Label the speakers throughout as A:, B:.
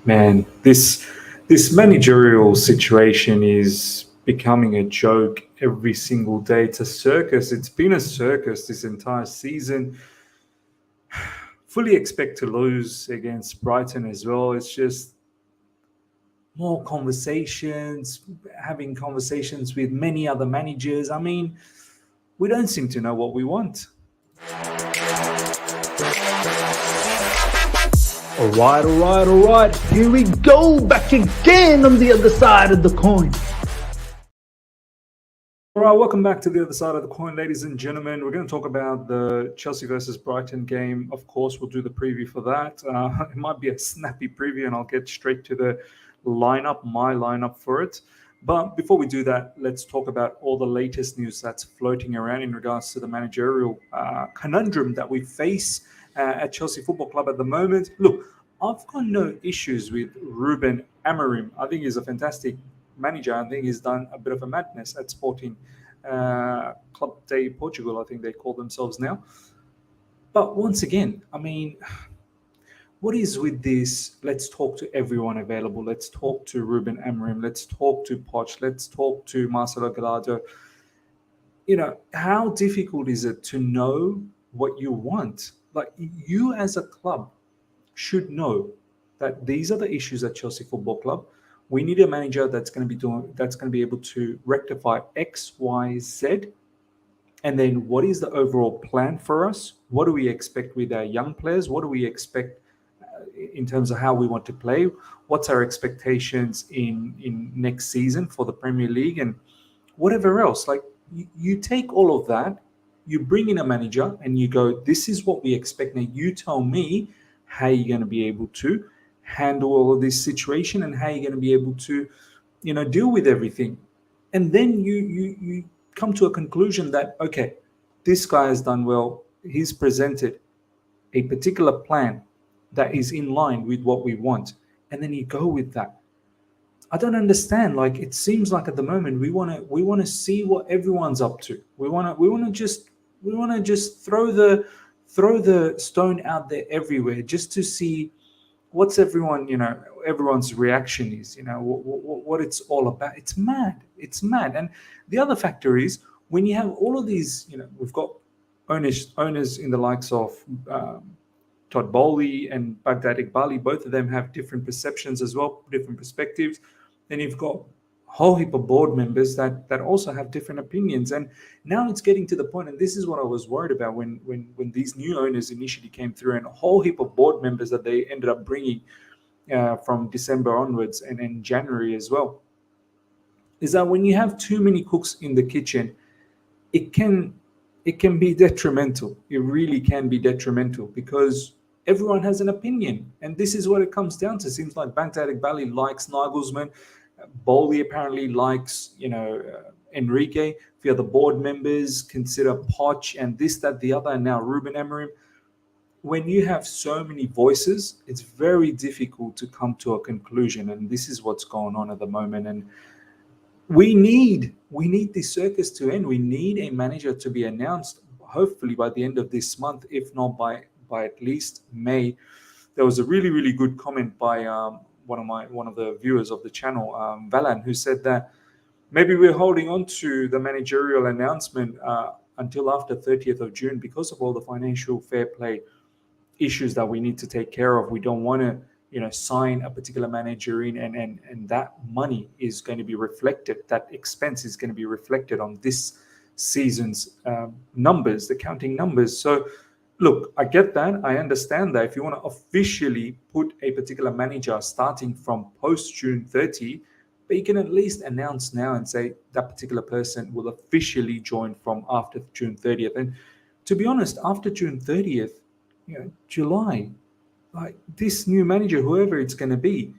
A: Man, this managerial situation is becoming a joke every single day. It's a circus. It's been a circus this entire season. Fully expect to lose against Brighton as well. It's just more conversations, having conversations with many other managers. I mean, we don't seem to know what we want.
B: All right. Here we go, back again on the other side of the coin.
A: All right, welcome back to the other side of the coin, ladies and gentlemen. We're going to talk about the Chelsea versus Brighton game. Of course, we'll do the preview for that. It might be a snappy preview, and I'll get straight to the lineup, my lineup for it. But before we do that, let's talk about all the latest news that's floating around in regards to the managerial conundrum that we face at Chelsea Football Club at the moment. Look, I've got no issues with Ruben Amorim. I think he's a fantastic manager. I think he's done a bit of a madness at Sporting Club de Portugal, I think they call themselves now. But once again, I mean, what is with this? Let's talk to everyone available. Let's talk to Ruben Amorim. Let's talk to Poch. Let's talk to Marcelo Gallardo. You know, how difficult is it to know what you want? Like, you as a club should know that these are the issues at Chelsea Football Club. We need a manager that's going to be able to rectify X, Y, Z. And then what is the overall plan for us? What do we expect with our young players? What do we expect in terms of how we want to play? What's our expectations in next season for the Premier League and whatever else? Like, you take all of that, you bring in a manager and you go, this is what we expect. Now you tell me how you're going to be able to handle all of this situation and how you're going to be able to, you know, deal with everything. And then you come to a conclusion that, okay, this guy has done well. He's presented a particular plan that is in line with what we want. And then you go with that. I don't understand. Like, it seems like at the moment we want to see what everyone's up to. We want to just throw the stone out there everywhere just to see what's everyone's reaction is, what it's all about. It's mad. And the other factor is when you have all of these, we've got owners in the likes of Todd Bowley and Baghdad Iqbali. Both of them have different perceptions as well, different perspectives. Then you've got a whole heap of board members that also have different opinions. And now it's getting to the point, and this is what I was worried about when these new owners initially came through, and a whole heap of board members that they ended up bringing from December onwards and in January as well, is that when you have too many cooks in the kitchen, it can be detrimental. It really can be detrimental because everyone has an opinion. And this is what it comes down to. It seems like Baghdad Iqbali likes Nagelsmann. Bowley apparently likes, Enrique. A few other board members consider Poch and this, that, the other, and now Ruben Amorim. When you have so many voices, it's very difficult to come to a conclusion. And this is what's going on at the moment. And we need this circus to end. We need a manager to be announced, hopefully by the end of this month, if not by at least May. There was a really, really good comment by one of the viewers of the channel, Valan, who said that maybe we're holding on to the managerial announcement until after 30th of June because of all the financial fair play issues that we need to take care of. We don't want to, sign a particular manager in and that money is going to be reflected, that expense is going to be reflected on this season's numbers, the counting numbers. So look, I get that. I understand that if you want to officially put a particular manager starting from post June 30, but you can at least announce now and say that particular person will officially join from after June 30th. And to be honest, after June 30th, July, like this new manager, whoever it's going to be,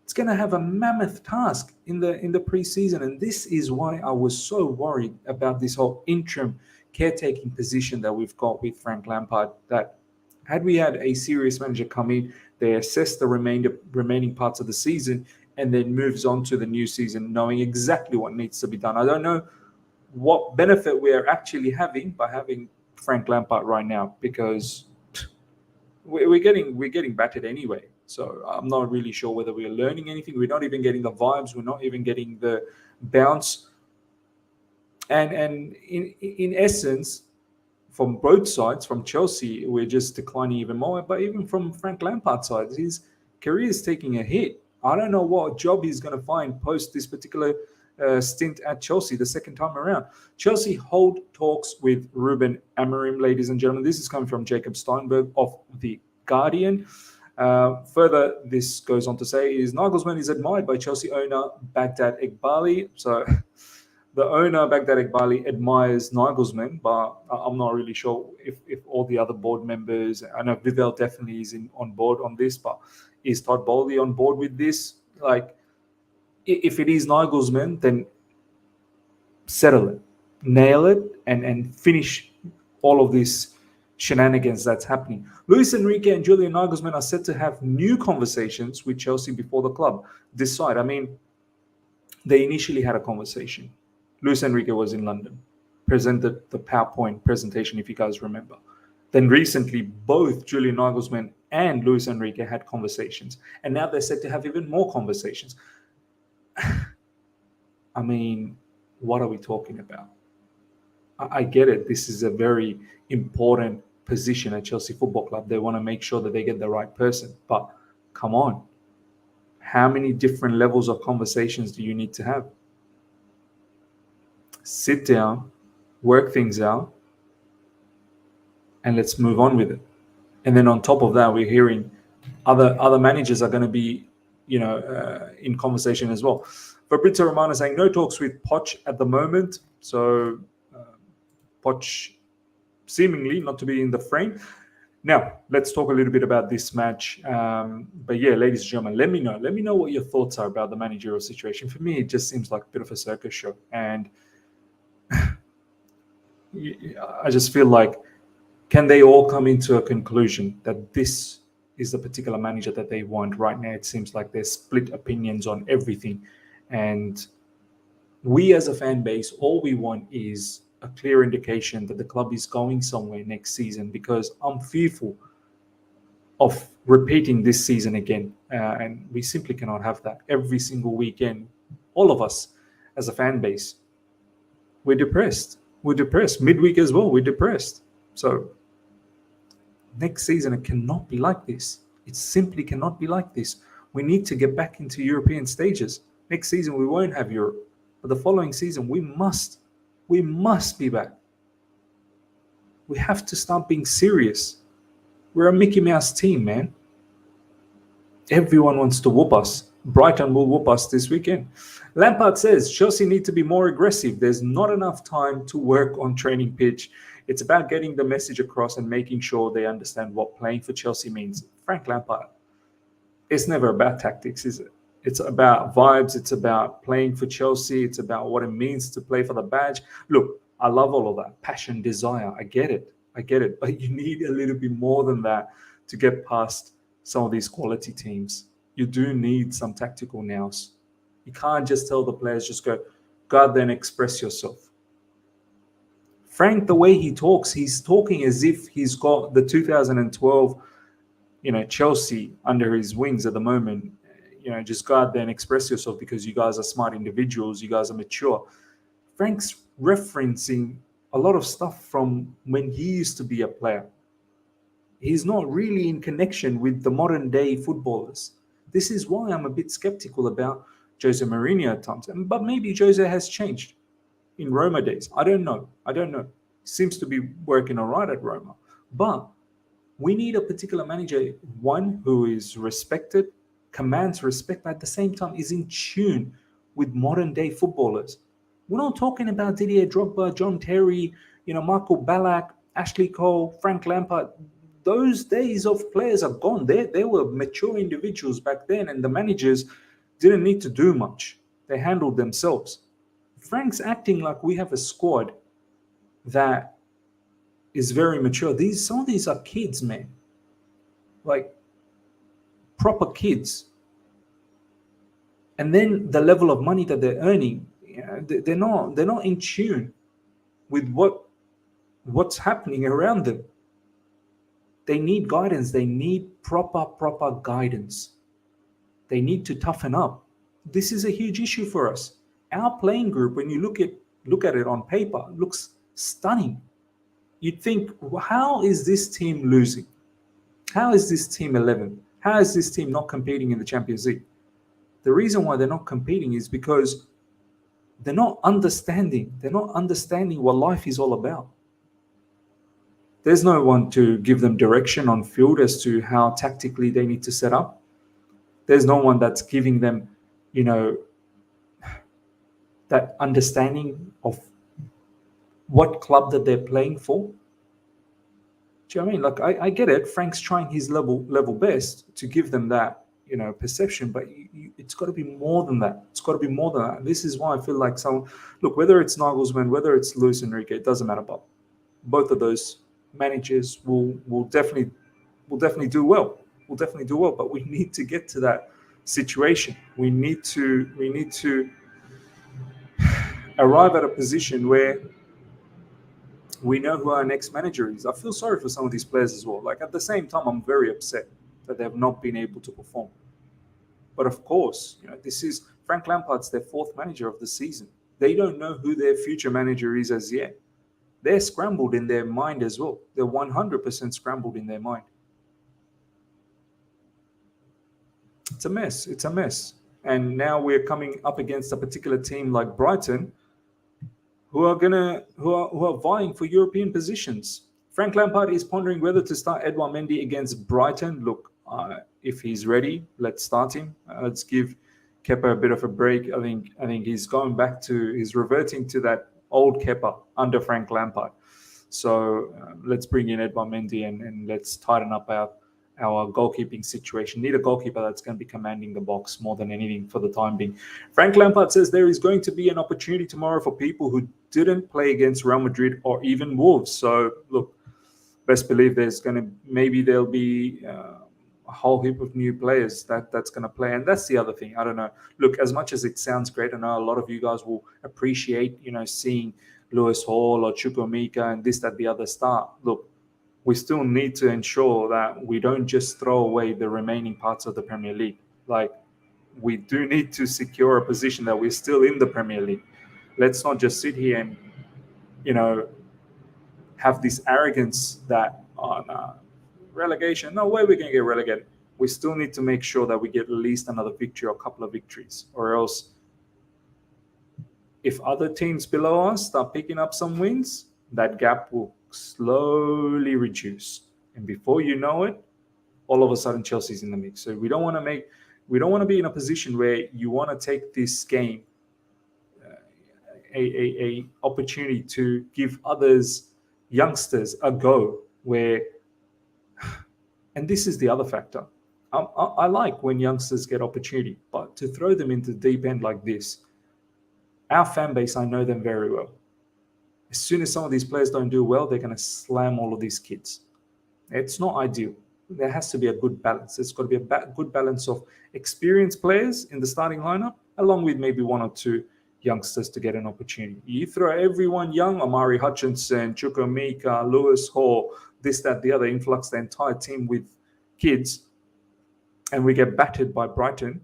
A: it's going to have a mammoth task in the preseason. And this is why I was so worried about this whole interim caretaking position that we've got with Frank Lampard, that had we had a serious manager come in, they assess the remaining parts of the season and then moves on to the new season knowing exactly what needs to be done. I don't know what benefit we are actually having by having Frank Lampard right now, because we're getting battered anyway. So I'm not really sure whether we're learning anything. We're not even getting the vibes. We're not even getting the bounce. And in essence, from both sides, from Chelsea, we're just declining even more. But even from Frank Lampard's side, his career is taking a hit. I don't know what job he's going to find post this particular stint at Chelsea the second time around. Chelsea hold talks with Ruben Amorim, ladies and gentlemen. This is coming from Jacob Steinberg of The Guardian. Further, this goes on to say, is Nagelsmann is admired by Chelsea owner Baghdad Eghbali. So the owner, Baghdad Eghbali, admires Nagelsmann, but I'm not really sure if all the other board members, I know Vivell definitely is on board on this, but is Todd Bowley on board with this? Like, if it is Nagelsmann, then settle it, nail it, and finish all of this shenanigans that's happening. Luis Enrique and Julian Nagelsmann are set to have new conversations with Chelsea before the club decide. I mean, they initially had a conversation. Luis Enrique was in London, presented the PowerPoint presentation, if you guys remember. Then recently, both Julian Nagelsmann and Luis Enrique had conversations. And now they're set to have even more conversations. I mean, what are we talking about? I get it. This is a very important position at Chelsea Football Club. They want to make sure that they get the right person. But come on. How many different levels of conversations do you need to have? Sit down, work things out, and let's move on with it. And then on top of that, we're hearing other managers are going to be, in conversation as well. Fabrizio Romano saying no talks with Poch at the moment. So Poch seemingly not to be in the frame. Now, let's talk a little bit about this match. But yeah, ladies and gentlemen, let me know. Let me know what your thoughts are about the managerial situation. For me, it just seems like a bit of a circus show. And I just feel like, can they all come into a conclusion that this is the particular manager that they want? Right now, it seems like there's split opinions on everything. And we as a fan base, all we want is a clear indication that the club is going somewhere next season, because I'm fearful of repeating this season again. And we simply cannot have that. Every single weekend, all of us as a fan base, we're depressed. We're depressed. Midweek as well, we're depressed. So next season, it cannot be like this. It simply cannot be like this. We need to get back into European stages. Next season, we won't have Europe. But the following season, we must be back. We have to start being serious. We're a Mickey Mouse team, man. Everyone wants to whoop us. Brighton will whoop us this weekend. Lampard says Chelsea need to be more aggressive. There's not enough time to work on training pitch. It's about getting the message across and making sure they understand what playing for Chelsea means. Frank Lampard, it's never about tactics, is it? It's about vibes. It's about playing for Chelsea. It's about what it means to play for the badge. Look, I love all of that. Passion, desire. I get it. But you need a little bit more than that to get past some of these quality teams. You do need some tactical nous. You can't just tell the players, just go out there and express yourself. Frank, the way he talks, he's talking as if he's got the 2012, Chelsea under his wings at the moment. Just go out there and express yourself because you guys are smart individuals. You guys are mature. Frank's referencing a lot of stuff from when he used to be a player. He's not really in connection with the modern day footballers. This is why I'm a bit skeptical about Jose Mourinho at times. But maybe Jose has changed in Roma days. I don't know. Seems to be working all right at Roma. But we need a particular manager, one who is respected, commands respect, but at the same time is in tune with modern day footballers. We're not talking about Didier Drogba, John Terry, Michael Ballack, Ashley Cole, Frank Lampard. Those days of players are gone. They were mature individuals back then, and the managers didn't need to do much. They handled themselves. Frank's acting like we have a squad that is very mature. Some of these are kids, man. Like proper kids. And then the level of money that they're earning, they're not in tune with what what's happening around them. They need guidance. They need proper guidance. They need to toughen up. This is a huge issue for us. Our playing group, when you look at it on paper, looks stunning. You'd think, how is this team losing? How is this team 11? How is this team not competing in the Champions League? The reason why they're not competing is because they're not understanding. They're not understanding what life is all about. There's no one to give them direction on field as to how tactically they need to set up. There's no one that's giving them, that understanding of what club that they're playing for. Do you know what I mean? Like, I get it. Frank's trying his level best to give them that, perception, but it's got to be more than that. It's got to be more than that. This is why I feel like whether it's Nagelsmann, whether it's Luis Enrique, it doesn't matter. But both of those managers will definitely do well. Will definitely do well. But we need to get to that situation. We need to arrive at a position where we know who our next manager is. I feel sorry for some of these players as well. Like, at the same time, I'm very upset that they have not been able to perform. But of course, this is Frank Lampard's their fourth manager of the season. They don't know who their future manager is as yet. They're scrambled in their mind as well. They're 100% scrambled in their mind. It's a mess. It's a mess. And now we're coming up against a particular team like Brighton, who are vying for European positions. Frank Lampard is pondering whether to start Edouard Mendy against Brighton. Look, if he's ready, let's start him. Let's give Kepa a bit of a break. I think he's reverting to that old Kepa under Frank Lampard. So let's bring in Edouard Mendy and let's tighten up our goalkeeping situation. Need a goalkeeper that's going to be commanding the box more than anything for the time being. Frank Lampard says there is going to be an opportunity tomorrow for people who didn't play against Real Madrid or even Wolves. So look, best believe there'll be a whole heap of new players that's going to play. And that's the other thing. I don't know. Look, as much as it sounds great, I know a lot of you guys will appreciate, seeing Lewis Hall or Chukwuemeka and this, that, the other start. Look, we still need to ensure that we don't just throw away the remaining parts of the Premier League. Like, we do need to secure a position that we're still in the Premier League. Let's not just sit here and, have this arrogance that on relegation, no way we're going to get relegated. We still need to make sure that we get at least another victory or a couple of victories, or else if other teams below us start picking up some wins, that gap will slowly reduce, and before you know it, all of a sudden Chelsea's in the mix. So we don't want to be in a position where you want to take this game a opportunity to give others, youngsters, a go. And this is the other factor. I like when youngsters get opportunity, but to throw them into the deep end like this, our fan base, I know them very well. As soon as some of these players don't do well, they're going to slam all of these kids. It's not ideal. There has to be a good balance. There's got to be a good balance of experienced players in the starting lineup, along with maybe one or two youngsters to get an opportunity. You throw everyone young, Amari Hutchinson, Chukwuemeka, Lewis Hall, this, that, the other, influx the entire team with kids, and we get battered by Brighton,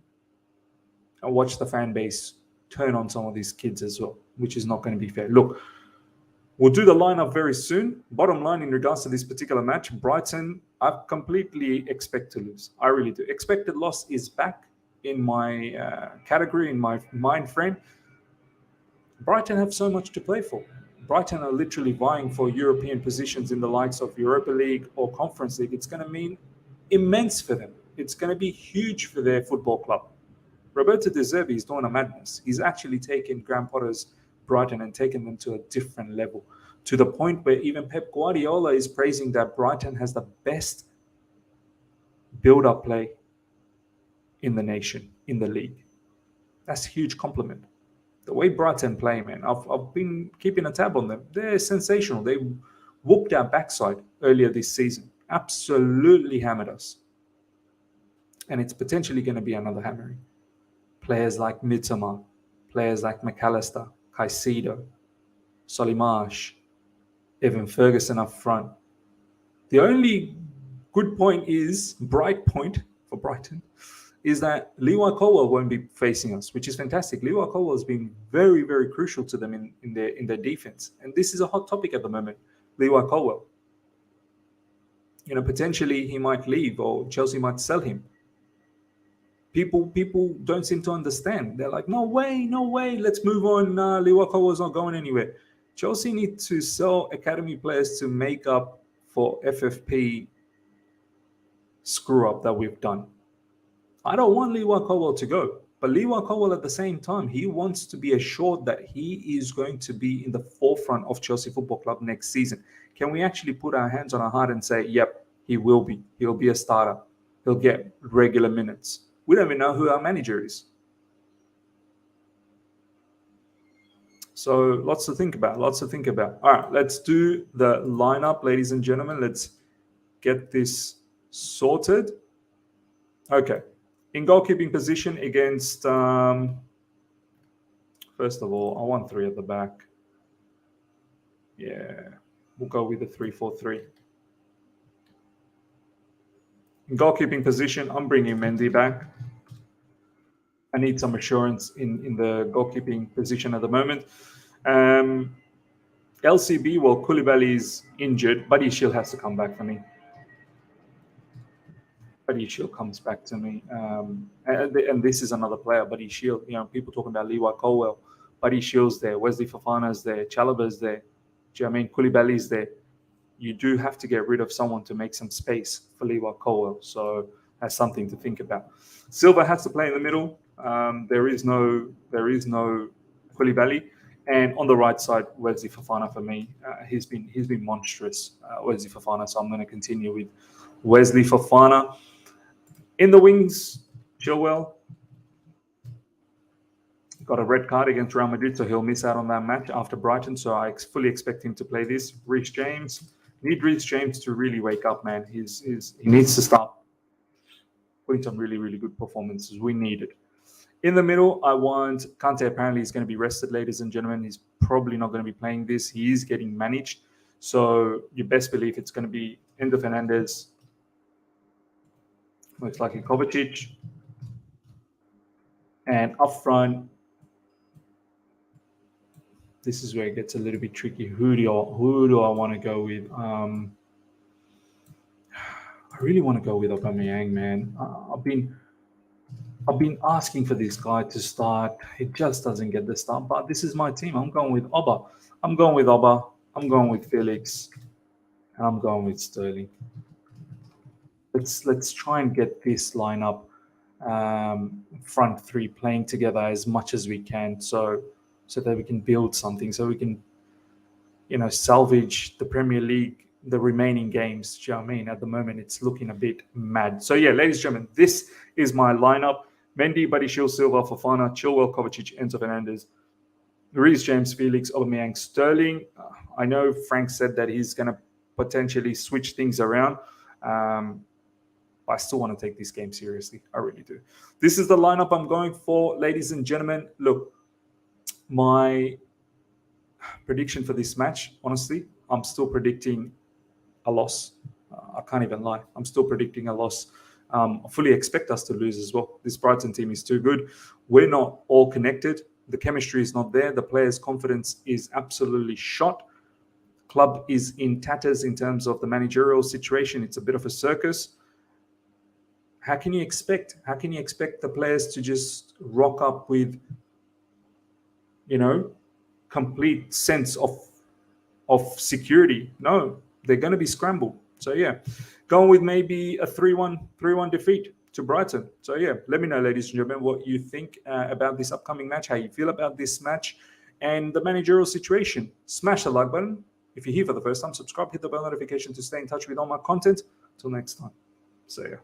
A: and watch the fan base turn on some of these kids as well, which is not going to be fair. Look, we'll do the lineup very soon. Bottom line in regards to this particular match, Brighton, I completely expect to lose. I really do. Expected loss is back in my category, in my mind frame. Brighton have so much to play for. Brighton are literally vying for European positions in the likes of Europa League or Conference League. It's going to mean immense for them. It's going to be huge for their football club. Roberto De Zerbi is doing a madness. He's actually taken Graham Potter's Brighton and taken them to a different level, to the point where even Pep Guardiola is praising that Brighton has the best build-up play in the nation, in the league. That's a huge compliment. The way Brighton play, man, I've been keeping a tab on them. They're sensational. They whooped our backside earlier this season. Absolutely hammered us. And it's potentially going to be another hammering. Players like Mitoma, players like McAllister, Caicedo, Solimarsh, Evan Ferguson up front. The only good point is, bright point for Brighton, is that Levi Colwill won't be facing us, which is fantastic. Levi Colwill has been very, very crucial to them in their defense. And this is a hot topic at the moment, Levi Colwill. Potentially he might leave or Chelsea might sell him. People don't seem to understand. They're like, no way, let's move on. Levi Colwill's not going anywhere. Chelsea need to sell academy players to make up for FFP screw up that we've done. I don't want Levi Colwill to go, but Levi Colwill at the same time, he wants to be assured that he is going to be in the forefront of Chelsea Football Club next season. Can we actually put our hands on our heart and say, yep, he will be. He'll be a starter. He'll get regular minutes. We don't even know who our manager is. So lots to think about. All right, let's do the lineup, ladies and gentlemen. Let's get this sorted. Okay. In goalkeeping position against, first of all, I want 3 at the back. Yeah, we'll go with the 3-4-3. In goalkeeping position, I'm bringing Mendy back. I need some assurance in the goalkeeping position at the moment. LCB, well, Koulibaly is injured. Buddy Shield has to come back for me. Buddy Shield comes back to me. And this is another player, Buddy Shield. People talking about Levi Colwill. Buddy Shield's there. Wesley Fofana's there. Chalobah's there. Do you know what I mean? Koulibaly's there. You do have to get rid of someone to make some space for Levi Colwill. So that's something to think about. Silva has to play in the middle. There is no Koulibaly. And on the right side, Wesley Fofana for me. He's been monstrous, Wesley Fofana. So I'm going to continue with Wesley Fofana. In the wings, Chilwell got a red card against Real Madrid, so he'll miss out on that match after Brighton. So I fully expect him to play this. Reece James. Need Reece James to really wake up, man. He needs to start putting some really, really good performances. We need it. In the middle, I want Kante. Apparently, he's going to be rested, ladies and gentlemen. He's probably not going to be playing this. He is getting managed. So you best believe it's going to be Enzo Fernandez. Most likely Kovacic. And up front, this is where it gets a little bit tricky. Who do I want to go with? I really want to go with Aubameyang, man. I've been asking for this guy to start. It just doesn't get the start. But this is my team. I'm going with Oba. I'm going with Felix. And I'm going with Sterling. Let's try and get this lineup, front 3 playing together as much as we can, so that we can build something, so we can, salvage the Premier League, the remaining games. Do you know what I mean? At the moment, it's looking a bit mad. So yeah, ladies and gentlemen, this is my lineup: Mendy, Buddy Shield, Silva, Fofana, Chilwell, Kovacic, Enzo Fernandez, Reece James, Felix, Aubameyang, Sterling. I know Frank said that he's going to potentially switch things around. I still want to take this game seriously. I really do. This is the lineup I'm going for, ladies and gentlemen. Look, my prediction for this match, honestly, I'm still predicting a loss. I can't even lie. I'm still predicting a loss. I fully expect us to lose as well. This Brighton team is too good. We're not all connected. The chemistry is not there. The players' confidence is absolutely shot. Club is in tatters in terms of the managerial situation. It's a bit of a circus. How can you expect the players to just rock up with, complete sense of security? No, they're going to be scrambled. So yeah, going with maybe a 3-1 defeat to Brighton. So yeah, let me know, ladies and gentlemen, what you think about this upcoming match, how you feel about this match and the managerial situation. Smash the like button. If you're here for the first time, subscribe, hit the bell notification to stay in touch with all my content. Till next time. See ya.